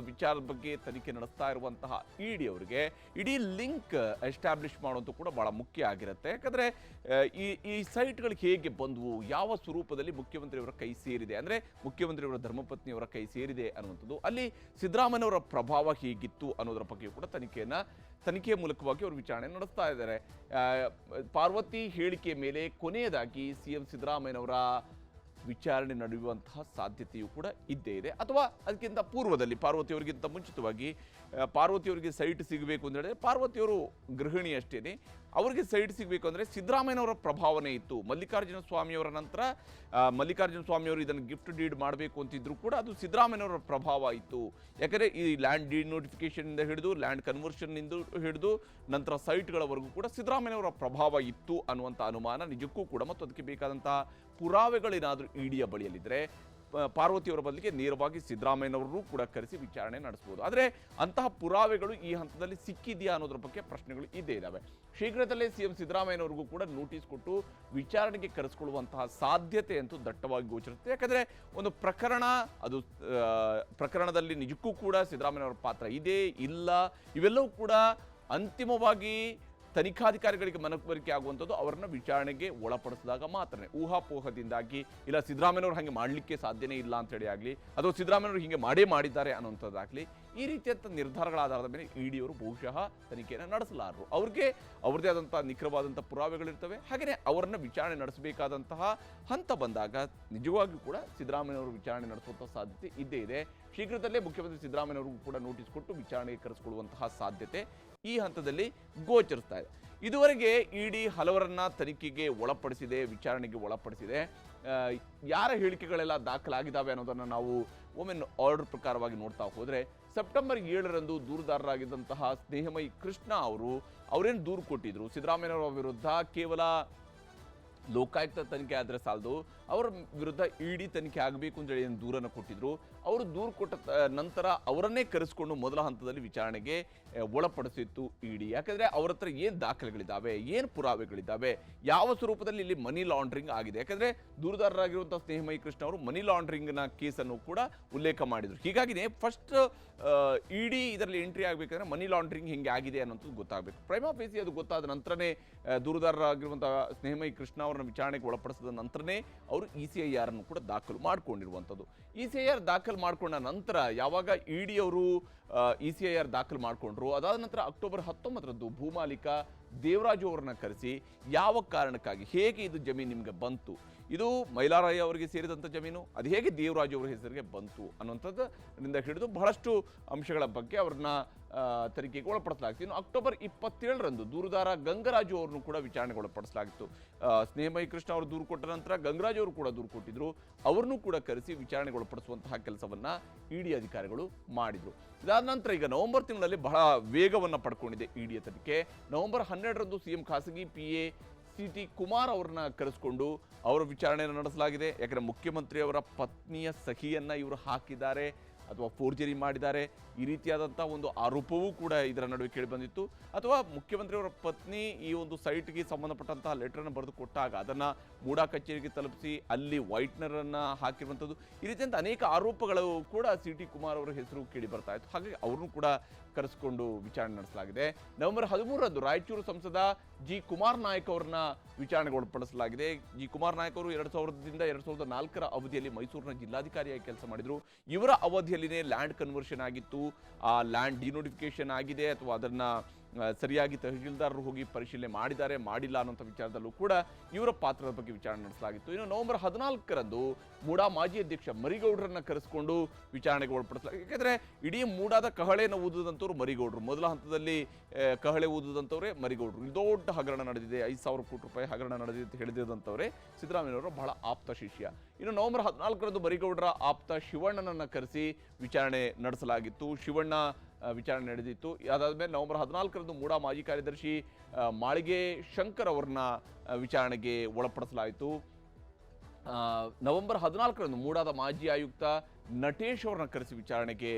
ವಿಚಾರದ ಬಗ್ಗೆ ತನಿಖೆ ನಡೆಸ್ತಾ ಇರುವಂತಹ ಇಡಿ ಅವರಿಗೆ ಇಡೀ ಲಿಂಕ್ ಎಸ್ಟಾಬ್ಲಿಷ್ ಮಾಡುವಂತೂ ಕೂಡ ಬಹಳ ಮುಖ್ಯ ಆಗಿರುತ್ತೆ. ಯಾಕಂದ್ರೆ ಈ ಸೈಟ್ಗಳು ಹೇಗೆ ಬಂದವು, ಯಾವ ಸ್ವರೂಪದಲ್ಲಿ ಮುಖ್ಯಮಂತ್ರಿಯವರ ಕೈ ಸೇರಿದೆ, ಅಂದ್ರೆ ಮುಖ್ಯಮಂತ್ರಿಯವರ ಧರ್ಮಪತ್ನಿಯವರ ಕೈ ಸೇರಿದೆ ಅನ್ನುವಂಥದ್ದು, ಅಲ್ಲಿ ಸಿದ್ದರಾಮಯ್ಯನವರ ಪ್ರಭಾವ ಹೇಗಿತ್ತು ಅನ್ನೋದರ ಬಗ್ಗೆಯೂ ಕೂಡ ತನಿಖೆಯ ಮೂಲಕವಾಗಿ ಅವರು ವಿಚಾರಣೆ ನಡೆಸ್ತಾ ಇದ್ದಾರೆ. ಪಾರ್ವತಿ ಹೇಳಿಕೆ ಮೇಲೆ ಕೊನೆಯದಾಗಿ CM ಸಿದ್ದರಾಮಯ್ಯನವರ ವಿಚಾರಣೆ ನಡೆಯುವಂತಹ ಸಾಧ್ಯತೆಯೂ ಕೂಡ ಇದ್ದೇ ಇದೆ. ಅಥವಾ ಅದಕ್ಕಿಂತ ಪೂರ್ವದಲ್ಲಿ ಪಾರ್ವತಿಯವರಿಗಿಂತ ಮುಂಚಿತವಾಗಿ ಪಾರ್ವತಿಯವರಿಗೆ ಸೈಟ್ ಸಿಗಬೇಕು ಅಂತ ಹೇಳಿದ್ರೆ, ಪಾರ್ವತಿಯವರು ಗೃಹಿಣಿ ಅಷ್ಟೇನೆ, ಅವರಿಗೆ ಸೈಟ್ ಸಿಗಬೇಕು ಅಂದರೆ ಸಿದ್ದರಾಮಯ್ಯನವರ ಪ್ರಭಾವನೆ ಇತ್ತು. ಮಲ್ಲಿಕಾರ್ಜುನ ಸ್ವಾಮಿಯವರ ನಂತರ ಮಲ್ಲಿಕಾರ್ಜುನ ಸ್ವಾಮಿಯವರು ಇದನ್ನು ಗಿಫ್ಟ್ ಡೀಡ್ ಮಾಡಬೇಕು ಅಂತಿದ್ರು ಕೂಡ ಅದು ಸಿದ್ದರಾಮಯ್ಯನವರ ಪ್ರಭಾವ ಇತ್ತು. ಯಾಕಂದರೆ ಈ ಲ್ಯಾಂಡ್ ಡೀಡ್ ನೋಟಿಫಿಕೇಶನ್ನಿಂದ ಹಿಡಿದು ಲ್ಯಾಂಡ್ ಕನ್ವರ್ಷನ್ನಿಂದ ಹಿಡಿದು ನಂತರ ಸೈಟ್ಗಳವರೆಗೂ ಕೂಡ ಸಿದ್ದರಾಮಯ್ಯನವರ ಪ್ರಭಾವ ಇತ್ತು ಅನ್ನುವಂಥ ಅನುಮಾನ ನಿಜಕ್ಕೂ ಕೂಡ, ಮತ್ತು ಅದಕ್ಕೆ ಬೇಕಾದಂತಹ ಪುರಾವೆಗಳೇನಾದರೂ ಇಡಿಯ ಬಳಿಯಲ್ಲಿದ್ದರೆ ಪಾರ್ವತಿಯವರ ಬದಲಿಗೆ ನೇರವಾಗಿ ಸಿದ್ದರಾಮಯ್ಯನವರು ಕೂಡ ಕರೆಸಿ ವಿಚಾರಣೆ ನಡೆಸಬಹುದು. ಆದರೆ ಅಂತಹ ಪುರಾವೆಗಳು ಈ ಹಂತದಲ್ಲಿ ಸಿಕ್ಕಿದೆಯಾ ಅನ್ನೋದ್ರ ಬಗ್ಗೆ ಪ್ರಶ್ನೆಗಳು ಇದ್ದೇ ಇದ್ದಾವೆ. ಶೀಘ್ರದಲ್ಲೇ CM ಸಿದ್ದರಾಮಯ್ಯನವರಿಗೂ ಕೂಡ ನೋಟಿಸ್ ಕೊಟ್ಟು ವಿಚಾರಣೆಗೆ ಕರೆಸಿಕೊಳ್ಳುವಂತಹ ಸಾಧ್ಯತೆ ಅಂತೂ ದಟ್ಟವಾಗಿ ಗೋಚರಿಸುತ್ತೆ. ಯಾಕಂದರೆ ಒಂದು ಪ್ರಕರಣದಲ್ಲಿ ನಿಜಕ್ಕೂ ಕೂಡ ಸಿದ್ದರಾಮಯ್ಯನವರ ಪಾತ್ರ ಇದೆ ಇಲ್ಲ ಇವೆಲ್ಲವೂ ಕೂಡ ಅಂತಿಮವಾಗಿ ತನಿಖಾಧಿಕಾರಿಗಳಿಗೆ ಮನವರಿಕೆ ಆಗುವಂಥದ್ದು ಅವರನ್ನ ವಿಚಾರಣೆಗೆ ಒಳಪಡಿಸಿದಾಗ ಮಾತ್ರ. ಊಹಾಪೋಹದಿಂದಾಗಿ ಇಲ್ಲ ಸಿದ್ದರಾಮಯ್ಯನವರು ಹಾಗೆ ಮಾಡಲಿಕ್ಕೆ ಸಾಧ್ಯನೇ ಇಲ್ಲ ಅಂತೇಳಿ ಆಗಲಿ, ಅಥವಾ ಸಿದ್ದರಾಮಯ್ಯನವರು ಹೀಗೆ ಮಾಡಿದ್ದಾರೆ ಅನ್ನುವಂಥದ್ದಾಗಲಿ, ಈ ರೀತಿಯಂಥ ನಿರ್ಧಾರಗಳ ಆಧಾರದ ಮೇಲೆ ಇಡಿಯವರು ಬಹುಶಃ ತನಿಖೆಯನ್ನು ನಡೆಸಲಾರರು. ಅವ್ರಿಗೆ ಅವ್ರದ್ದೇ ಆದಂಥ ನಿಖರವಾದಂಥ ಪುರಾವೆಗಳಿರ್ತವೆ. ಹಾಗೆಯೇ ಅವರನ್ನು ವಿಚಾರಣೆ ನಡೆಸಬೇಕಾದಂತಹ ಹಂತ ಬಂದಾಗ ನಿಜವಾಗಿಯೂ ಕೂಡ ಸಿದ್ದರಾಮಯ್ಯನವರು ವಿಚಾರಣೆ ನಡೆಸುವಂಥ ಸಾಧ್ಯತೆ ಇದ್ದೇ ಇದೆ. ಶೀಘ್ರದಲ್ಲೇ ಮುಖ್ಯಮಂತ್ರಿ ಸಿದ್ದರಾಮಯ್ಯನವರಿಗೂ ಕೂಡ ನೋಟಿಸ್ ಕೊಟ್ಟು ವಿಚಾರಣೆಗೆ ಕರೆಸಿಕೊಳ್ಳುವಂತಹ ಸಾಧ್ಯತೆ ಈ ಹಂತದಲ್ಲಿ ಗೋಚರಿಸ್ತಾ ಇದೆ. ಇದುವರೆಗೆ ಇಡಿ ಹಲವರನ್ನ ತನಿಖೆಗೆ ಒಳಪಡಿಸಿದೆ, ವಿಚಾರಣೆಗೆ ಒಳಪಡಿಸಿದೆ. ಯಾರ ಹೇಳಿಕೆಗಳೆಲ್ಲ ದಾಖಲಾಗಿದ್ದಾವೆ ಅನ್ನೋದನ್ನು ನಾವು ಒಮ್ಮೆ ಆರ್ಡರ್ ಪ್ರಕಾರವಾಗಿ ನೋಡ್ತಾ ಹೋದರೆ, ಸೆಪ್ಟೆಂಬರ್ 7ರಂದು ದೂರುದಾರರಾಗಿದ್ದಂತಹ ಸ್ನೇಹಮಯಿ ಕೃಷ್ಣ ಅವರೇನು ದೂರು ಕೊಟ್ಟಿದ್ರು ಸಿದ್ದರಾಮಯ್ಯನವರ ವಿರುದ್ಧ, ಕೇವಲ ಲೋಕಾಯುಕ್ತ ತನಿಖೆ ಆದರೆ ಸಾಲದು, ಅವರ ವಿರುದ್ಧ ಇಡಿ ತನಿಖೆ ಆಗಬೇಕು ಅಂತೇಳಿ ಏನು ದೂರನ್ನು ಕೊಟ್ಟಿದ್ರು. ಅವರು ದೂರು ಕೊಟ್ಟ ನಂತರ ಅವರನ್ನೇ ಕರೆಸಿಕೊಂಡು ಮೊದಲ ಹಂತದಲ್ಲಿ ವಿಚಾರಣೆಗೆ ಒಳಪಡಿಸಿತ್ತು ಇಡಿ. ಯಾಕಂದರೆ ಅವರ ಹತ್ರ ಏನು ದಾಖಲೆಗಳಿದ್ದಾವೆ, ಏನು ಪುರಾವೆಗಳಿದ್ದಾವೆ, ಯಾವ ಸ್ವರೂಪದಲ್ಲಿ ಇಲ್ಲಿ ಮನಿ ಲಾಂಡ್ರಿಂಗ್ ಆಗಿದೆ. ಯಾಕಂದರೆ ದೂರುದಾರರಾಗಿರುವಂಥ ಸ್ನೇಹಮಯಿ ಕೃಷ್ಣ ಅವರು ಮನಿ ಲಾಂಡ್ರಿಂಗ್ನ ಕೇಸನ್ನು ಕೂಡ ಉಲ್ಲೇಖ ಮಾಡಿದರು. ಹೀಗಾಗಿನೇ ಫಸ್ಟ್ ಇಡಿ ಇದರಲ್ಲಿ ಎಂಟ್ರಿ ಆಗಬೇಕಂದ್ರೆ ಮನಿ ಲಾಂಡ್ರಿಂಗ್ ಹಿಂಗೆ ಆಗಿದೆ ಅನ್ನೋಂಥದ್ದು ಗೊತ್ತಾಗಬೇಕು. ಪ್ರೈಮಾ ಫೇಸಿ ಅದು ಗೊತ್ತಾದ ನಂತರನೇ ದೂರುದಾರರಾಗಿರುವಂಥ ಸ್ನೇಹಮಯಿ ಕೃಷ್ಣ ಅವರನ್ನ ವಿಚಾರಣೆಗೆ ಒಳಪಡಿಸಿದ ನಂತರನೇ ಅವರು ECIR ಅನ್ನು ಕೂಡ ದಾಖಲು ಮಾಡಿಕೊಂಡಿರುವಂಥದ್ದು. ECIR ದಾಖಲು ಮಾಡಿಕೊಂಡ ನಂತರ ಯಾವಾಗ ಇಡಿ ಅವರು ECIR ದಾಖಲು ಮಾಡಿಕೊಂಡ್ರು, ಅದಾದ ನಂತರ ಅಕ್ಟೋಬರ್ 19ರಂದು ಭೂಮಾಲೀಕ ದೇವರಾಜು ಅವರನ್ನ ಕರೆಸಿ ಯಾವ ಕಾರಣಕ್ಕಾಗಿ, ಹೇಗೆ ಇದು ಜಮೀನು ನಿಮಗೆ ಬಂತು, ಇದು ಮೈಲಾರಯ್ಯ ಅವರಿಗೆ ಸೇರಿದಂಥ ಜಮೀನು, ಅದು ಹೇಗೆ ದೇವರಾಜು ಅವರ ಹೆಸರಿಗೆ ಬಂತು ಅನ್ನುವಂಥದ್ದಿಂದ ಹಿಡಿದು ಬಹಳಷ್ಟು ಅಂಶಗಳ ಬಗ್ಗೆ ಅವ್ರನ್ನ ತನಿಖೆಗೆ ಒಳಪಡಿಸಲಾಗಿತ್ತು. ಇನ್ನು ಅಕ್ಟೋಬರ್ 27ರಂದು ದೂರುದಾರ ಗಂಗರಾಜು ಅವ್ರನ್ನು ಕೂಡ ವಿಚಾರಣೆಗೆ ಒಳಪಡಿಸಲಾಗಿತ್ತು. ಸ್ನೇಹಮಯಿ ಕೃಷ್ಣ ಅವರು ದೂರು ಕೊಟ್ಟ ನಂತರ ಗಂಗರಾಜು ಅವರು ಕೂಡ ದೂರು ಕೊಟ್ಟಿದ್ರು. ಅವ್ರನ್ನೂ ಕೂಡ ಕರೆಸಿ ವಿಚಾರಣೆಗೆ ಒಳಪಡಿಸುವಂತಹ ಕೆಲಸವನ್ನ ಇಡಿ ಅಧಿಕಾರಿಗಳು ಮಾಡಿದ್ರು. ಇದಾದ ನಂತರ ಈಗ ನವೆಂಬರ್ ತಿಂಗಳಲ್ಲಿ ಬಹಳ ವೇಗವನ್ನು ಪಡ್ಕೊಂಡಿದೆ ಇಡಿಯ ತನಿಖೆ. ನವೆಂಬರ್ 12ರಂದು CM ಖಾಸಗಿ PA CT ಕುಮಾರ್ ಅವ್ರನ್ನ ಕರೆಸ್ಕೊಂಡು ಅವರ ವಿಚಾರಣೆಯನ್ನು ನಡೆಸಲಾಗಿದೆ. ಯಾಕಂದರೆ ಮುಖ್ಯಮಂತ್ರಿಯವರ ಪತ್ನಿಯ ಸಹಿಯನ್ನು ಇವರು ಹಾಕಿದ್ದಾರೆ ಅಥವಾ ಫೋರ್ಜರಿ ಮಾಡಿದ್ದಾರೆ, ಈ ರೀತಿಯಾದಂಥ ಒಂದು ಆರೋಪವೂ ಕೂಡ ಇದರ ನಡುವೆ ಕೇಳಿಬಂದಿತ್ತು. ಅಥವಾ ಮುಖ್ಯಮಂತ್ರಿಯವರ ಪತ್ನಿ ಈ ಒಂದು ಸೈಟ್ಗೆ ಸಂಬಂಧಪಟ್ಟಂತಹ ಲೆಟರನ್ನು ಬರೆದು ಕೊಟ್ಟಾಗ ಅದನ್ನು ಮೂಡಾ ಕಚೇರಿಗೆ ತಲುಪಿಸಿ ಅಲ್ಲಿ ವೈಟ್ನರನ್ನು ಹಾಕಿರುವಂಥದ್ದು, ಈ ರೀತಿಯಂಥ ಅನೇಕ ಆರೋಪಗಳು ಕೂಡ CT ಕುಮಾರ್ ಅವರ ಹೆಸರು ಕೇಳಿ ಬರ್ತಾ ಇತ್ತು. ಹಾಗಾಗಿ ಅವ್ರನ್ನೂ ಕೂಡ ಕರೆಸಿಕೊಂಡು ವಿಚಾರಣೆ ನಡೆಸಲಾಗಿದೆ. ನವೆಂಬರ್ 13ರಂದು ರಾಯಚೂರು ಸಂಸದ G. ಕುಮಾರ್ ನಾಯಕ್ ಅವ್ರನ್ನ ವಿಚಾರಣೆಗೆ ಒಳಪಡಿಸಲಾಗಿದೆ. G. ಕುಮಾರ್ ನಾಯಕ್ ಅವರು 2000ರಿಂದ 2004ರ ಅವಧಿಯಲ್ಲಿ ಮೈಸೂರಿನ ಜಿಲ್ಲಾಧಿಕಾರಿಯಾಗಿ ಕೆಲಸ ಮಾಡಿದರು. ಇವರ ಅವಧಿಯಲ್ಲಿನೇ ಲ್ಯಾಂಡ್ ಕನ್ವರ್ಷನ್ ಆಗಿತ್ತು, ಆ ಲ್ಯಾಂಡ್ ಡಿನೋಟಿಫಿಕೇಶನ್ ಆಗಿದೆ ಅಥವಾ ಅದನ್ನು ಸರಿಯಾಗಿ ತಹಶೀಲ್ದಾರರು ಹೋಗಿ ಪರಿಶೀಲನೆ ಮಾಡಿದ್ದಾರೆ ಮಾಡಿಲ್ಲ ಅನ್ನೋಂಥ ವಿಚಾರದಲ್ಲೂ ಕೂಡ ಇವರ ಪಾತ್ರದ ಬಗ್ಗೆ ವಿಚಾರಣೆ ನಡೆಸಲಾಗಿತ್ತು. ಇನ್ನು ನವೆಂಬರ್ 14ರಂದು ಮೂಡಾ ಮಾಜಿ ಅಧ್ಯಕ್ಷ ಮರಿಗೌಡರನ್ನ ಕರೆಸಿಕೊಂಡು ವಿಚಾರಣೆಗೆ ಒಳಪಡಿಸಲಾಗಿದೆ. ಯಾಕೆಂದರೆ ಇಡೀ ಮೂಡಾದ ಕಹಳೆಯನ್ನು ಊದಿದಂಥವ್ರು ಮರಿಗೌಡರು, ಮೊದಲ ಹಂತದಲ್ಲಿ ಕಹಳೆ ಊದಿದಂಥವ್ರೆ ಮರಿಗೌಡರು. ಇಲ್ಲಿ ದೊಡ್ಡ ಹಗರಣ ನಡೆದಿದೆ, 5,000 ಕೋಟಿ ರೂಪಾಯಿ ಹಗರಣ ನಡೆದಿದೆ ಅಂತ ಹೇಳಿದಂಥವ್ರೆ ಸಿದ್ದರಾಮಯ್ಯನವರ ಬಹಳ ಆಪ್ತ ಶಿಷ್ಯ. ಇನ್ನು ನವೆಂಬರ್ 14ರಂದು ಮರಿಗೌಡರ ಆಪ್ತ ಶಿವಣ್ಣನನ್ನು ಕರೆಸಿ ವಿಚಾರಣೆ ನಡೆಸಲಾಗಿತ್ತು. ಶಿವಣ್ಣ ವಿಚಾರಣೆ ನಡೆದಿತ್ತು. ಅದಾದಮೇಲೆ ನವೆಂಬರ್ 14ರಂದು ಮೂಡಾ ಮಾಜಿ ಕಾರ್ಯದರ್ಶಿ ಮಾಳಿಗೆ ಶಂಕರ್ ಅವ್ರನ್ನ ವಿಚಾರಣೆಗೆ ಒಳಪಡಿಸಲಾಯಿತು. ನವೆಂಬರ್ 14ರಂದು ಮೂಡಾದ ಮಾಜಿ ಆಯುಕ್ತ ನಟೇಶ್ ಅವ್ರನ್ನ ಕರೆಸಿ ವಿಚಾರಣೆಗೆ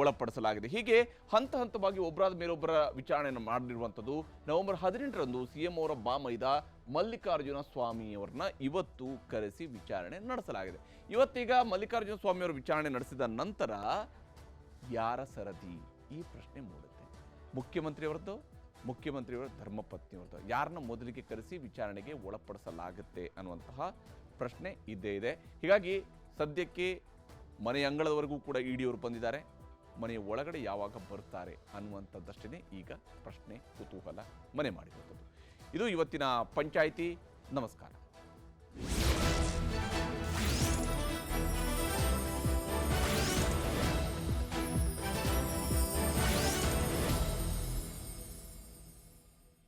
ಒಳಪಡಿಸಲಾಗಿದೆ. ಹೀಗೆ ಹಂತ ಹಂತವಾಗಿ ಒಬ್ಬರಾದ ಮೇಲೊಬ್ಬರ ವಿಚಾರಣೆಯನ್ನು ಮಾಡಿರುವಂಥದ್ದು. ನವೆಂಬರ್ 18ರಂದು CM ಅವರ ಬಾಮೈದ ಮಲ್ಲಿಕಾರ್ಜುನ ಸ್ವಾಮಿ ಅವ್ರನ್ನ ಇವತ್ತು ಕರೆಸಿ ವಿಚಾರಣೆ ನಡೆಸಲಾಗಿದೆ. ಇವತ್ತೀಗ ಮಲ್ಲಿಕಾರ್ಜುನ ಸ್ವಾಮಿ ಅವರ ವಿಚಾರಣೆ ನಡೆಸಿದ ನಂತರ ಯಾರ ಸರದಿ ಈ ಪ್ರಶ್ನೆ ಮೂಡುತ್ತೆ. ಮುಖ್ಯಮಂತ್ರಿಯವರದ್ದು, ಮುಖ್ಯಮಂತ್ರಿಯವರ ಧರ್ಮಪತ್ನಿಯವ್ರದ್ದು, ಯಾರನ್ನ ಮೊದಲಿಗೆ ಕರೆಸಿ ವಿಚಾರಣೆಗೆ ಒಳಪಡಿಸಲಾಗುತ್ತೆ ಅನ್ನುವಂತಹ ಪ್ರಶ್ನೆ ಇದ್ದೇ ಇದೆ. ಹೀಗಾಗಿ ಸದ್ಯಕ್ಕೆ ಮನೆಯ ಅಂಗಳದವರೆಗೂ ಕೂಡ ED ಅವರು ಬಂದಿದ್ದಾರೆ. ಮನೆಯ ಒಳಗಡೆ ಯಾವಾಗ ಬರ್ತಾರೆ ಅನ್ನುವಂಥದ್ದಷ್ಟೇ ಈಗ ಪ್ರಶ್ನೆ, ಕುತೂಹಲ ಮನೆ ಮಾಡಿರುವಂಥದ್ದು. ಇದು ಇವತ್ತಿನ ಪಂಚಾಯಿತಿ. ನಮಸ್ಕಾರ.